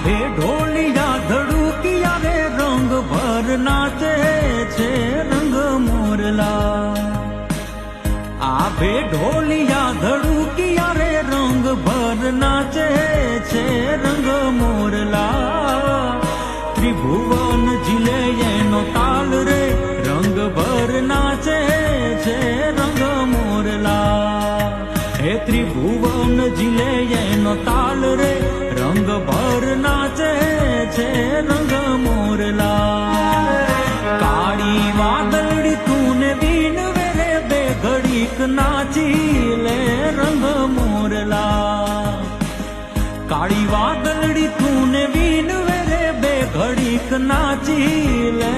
આભે ઢોલિયા ધડુકિયા રે રંગ ભર નાચે છે રંગ મોરલા. આભે ઢોલિયા ધડુકિયા રે રંગ ભર નાચે છે રંગ મોરલા. ત્રિભુવન ઝીલે એનો તાલ રે રંગ ભર નાચે છે રંગ મોરલા. હે ત્રિભુવન ઝીલે એનો તાલ રે રંગ ભર નાચે છે રંગ મોરલા. કાળી વાદળી તું બીન વેરે બે ઘડીક નાચી લે રંગ મોરલા. કાળી વાદળી તું બીન વેરે બે ઘડીક નાચી લે